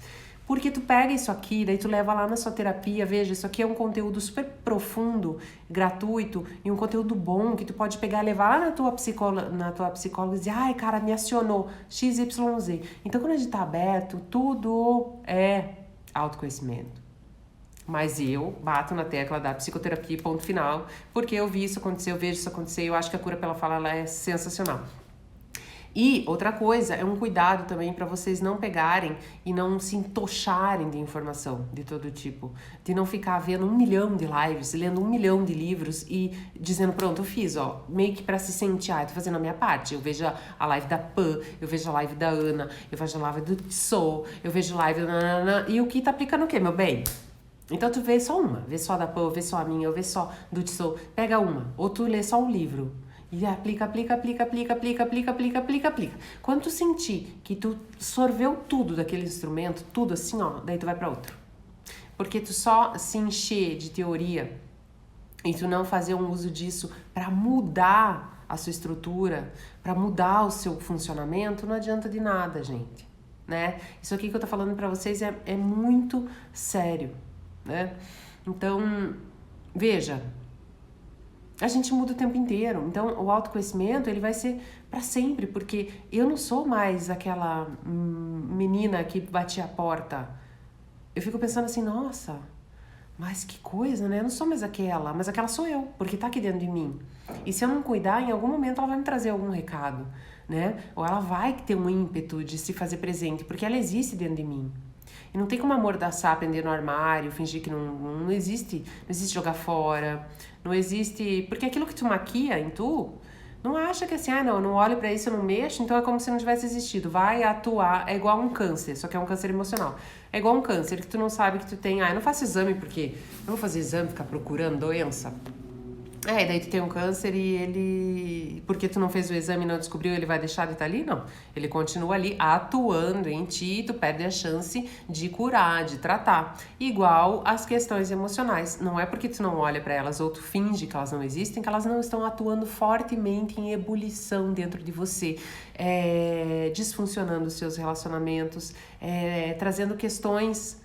Porque tu pega isso aqui, daí tu leva lá na sua terapia, veja, isso aqui é um conteúdo super profundo, gratuito, e um conteúdo bom, que tu pode pegar e levar lá na tua psicóloga e dizer, cara, me acionou, XYZ. Então, quando a gente tá aberto, tudo é autoconhecimento. Mas eu bato na tecla da psicoterapia, ponto final, porque eu vi isso acontecer, eu vejo isso acontecer, eu acho que a cura pela fala ela é sensacional. E outra coisa, é um cuidado também para vocês não pegarem e não se entocharem de informação de todo tipo. De não ficar vendo 1 milhão de lives, lendo 1 milhão de livros e dizendo, pronto, eu fiz, ó, meio que pra se sentir, eu tô fazendo a minha parte. Eu vejo a live da Pan, eu vejo a live da Ana, eu vejo a live do Tsou, eu vejo live e o que tá aplicando o quê, meu bem? Então tu vê só uma, vê só a da Pan, vê só a minha, eu vê só do Tsou, pega uma, ou tu lê só um livro. E aplica. Quando tu sentir que tu sorveu tudo daquele instrumento, tudo assim, ó, daí tu vai pra outro. Porque tu só se encher de teoria e tu não fazer um uso disso pra mudar a sua estrutura, pra mudar o seu funcionamento, não adianta de nada, gente, né? Isso aqui que eu tô falando pra vocês é muito sério, né? Então, veja, a gente muda o tempo inteiro. Então, o autoconhecimento, ele vai ser para sempre, porque eu não sou mais aquela menina que batia a porta. Eu fico pensando assim, nossa, mas que coisa, né? Eu não sou mais aquela, mas aquela sou eu, porque tá aqui dentro de mim. E se eu não cuidar, em algum momento ela vai me trazer algum recado, né? Ou ela vai ter um ímpeto de se fazer presente, porque ela existe dentro de mim. E não tem como amordaçar, prender no armário, fingir que não existe. Não existe jogar fora, não existe... Porque aquilo que tu maquia em tu, não acha que assim, não, eu não olho pra isso, eu não mexo, então é como se não tivesse existido. Vai atuar, é igual um câncer, só que é um câncer emocional. É igual um câncer que tu não sabe que tu tem, eu não faço exame porque... Eu vou fazer exame, ficar procurando doença... E daí tu tem um câncer e ele... Porque tu não fez o exame e não descobriu, ele vai deixar de estar ali? Não. Ele continua ali atuando em ti e tu perde a chance de curar, de tratar. Igual as questões emocionais. Não é porque tu não olha pra elas ou tu finge que elas não existem, que elas não estão atuando fortemente em ebulição dentro de você. Disfuncionando os seus relacionamentos, trazendo questões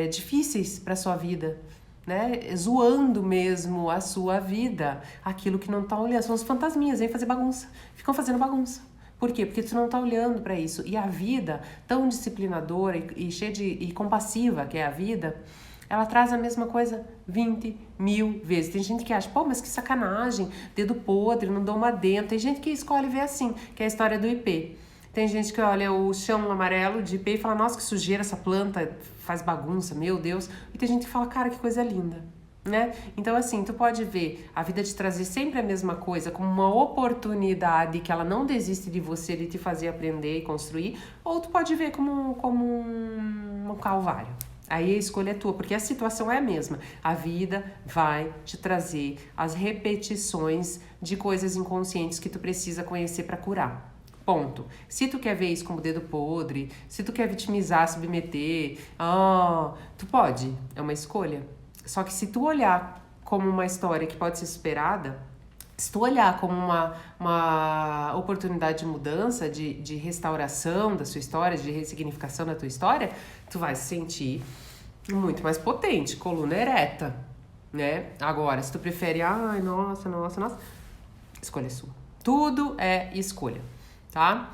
difíceis pra sua vida. Né? Zoando mesmo a sua vida, aquilo que não tá olhando, são os fantasminhas, vem fazer bagunça, ficam fazendo bagunça. Por quê? Porque tu não tá olhando para isso. E a vida, tão disciplinadora e cheia e compassiva que é a vida, ela traz a mesma coisa 20 mil vezes. Tem gente que acha, mas que sacanagem, dedo podre, não dou uma dentro. Tem gente que escolhe ver assim, que é a história do IP. Tem gente que olha o chão amarelo de IP e fala, nossa, que sujeira essa planta, faz bagunça, meu Deus. E tem gente que fala, cara, que coisa linda, né? Então, assim, tu pode ver a vida te trazer sempre a mesma coisa como uma oportunidade que ela não desiste de você, de te fazer aprender e construir, ou tu pode ver como um calvário. Aí a escolha é tua, porque a situação é a mesma. A vida vai te trazer as repetições de coisas inconscientes que tu precisa conhecer para curar. Ponto. Se tu quer ver isso como dedo podre, se tu quer vitimizar, submeter, tu pode, é uma escolha. Só que se tu olhar como uma história que pode ser superada, se tu olhar como uma oportunidade de mudança, de restauração da sua história, de ressignificação da tua história, tu vai se sentir muito mais potente, coluna ereta, né? Agora, se tu prefere, nossa, escolha sua. Tudo é escolha. Tá?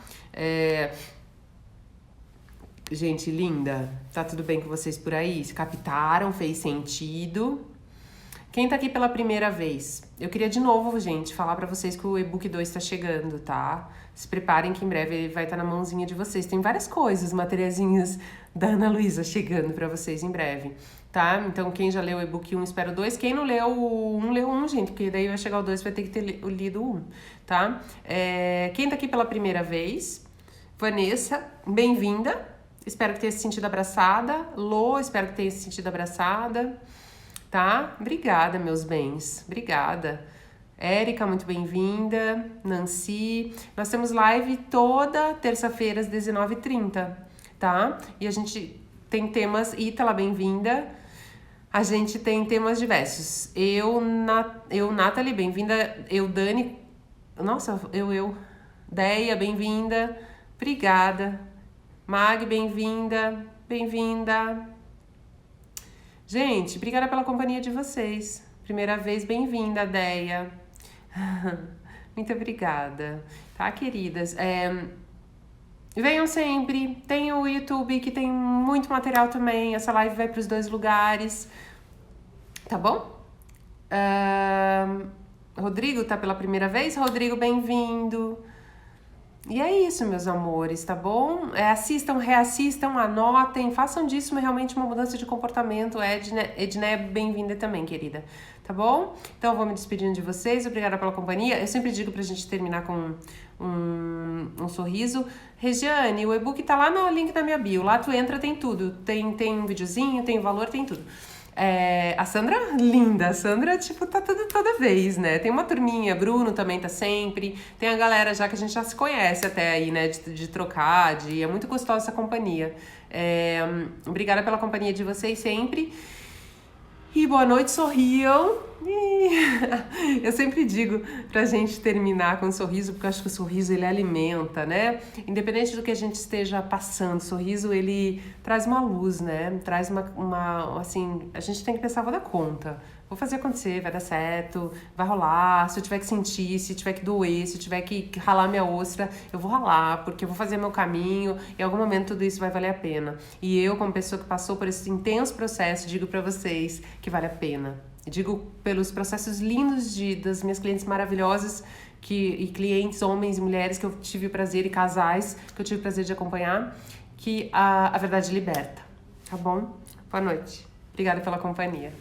Gente linda, tá tudo bem com vocês por aí? Se captaram? Fez sentido? Quem tá aqui pela primeira vez? Eu queria de novo, gente, falar pra vocês que o e-book 2 tá chegando, tá? Se preparem que em breve ele vai estar na mãozinha de vocês. Tem várias coisas, materiaizinhos da Ana Luísa chegando pra vocês em breve, tá? Então, quem já leu o e-book 1, espera o 2. Quem não leu o 1, leu o 1, gente, porque daí vai chegar o 2, vai ter que ter lido o 1, tá? Quem tá aqui pela primeira vez? Vanessa, bem-vinda. Espero que tenha se sentido abraçada. Lô, espero que tenha se sentido abraçada. Tá? Obrigada, meus bens. Obrigada. Érica, muito bem-vinda. Nancy. Nós temos live toda terça-feira às 19h30, tá? E a gente tem temas... Ítala, bem-vinda. A gente tem temas diversos. Nathalie, bem-vinda. Dani. Nossa, Deia, bem-vinda. Obrigada. Mag, bem-vinda. Bem-vinda. Gente, obrigada pela companhia de vocês. Primeira vez, bem-vinda, Deia. Muito obrigada. Tá, queridas? Venham sempre. Tem o YouTube, que tem muito material também. Essa live vai para os 2 lugares. Tá bom? Rodrigo tá pela primeira vez? Rodrigo, bem-vindo. E é isso, meus amores, tá bom? Assistam, reassistam, anotem, façam disso realmente uma mudança de comportamento. Edna é bem-vinda também, querida. Tá bom? Então eu vou me despedindo de vocês, obrigada pela companhia. Eu sempre digo pra gente terminar com um sorriso. Regiane, o e-book tá lá no link da minha bio. Lá tu entra, tem tudo. Tem um videozinho, tem valor, tem tudo. A Sandra, linda, a Sandra, tipo, tá toda vez, né? Tem uma turminha, Bruno também tá sempre, tem a galera já que a gente já se conhece até aí, né? De trocar, é muito gostosa essa companhia. Obrigada pela companhia de vocês sempre. E boa noite, sorriam. Eu sempre digo pra gente terminar com um sorriso, porque eu acho que o sorriso ele alimenta, né? Independente do que a gente esteja passando, o sorriso ele traz uma luz, né? Traz assim, a gente tem que pensar, vou dar conta. Vou fazer acontecer, vai dar certo, vai rolar. Se eu tiver que sentir, se tiver que doer, se eu tiver que ralar minha ostra, eu vou ralar, porque eu vou fazer meu caminho e em algum momento tudo isso vai valer a pena. E eu, como pessoa que passou por esse intenso processo, digo pra vocês que vale a pena. Digo pelos processos lindos das minhas clientes maravilhosas e clientes, homens e mulheres que eu tive o prazer, e casais que eu tive o prazer de acompanhar, que a verdade liberta, tá bom? Boa noite. Obrigada pela companhia.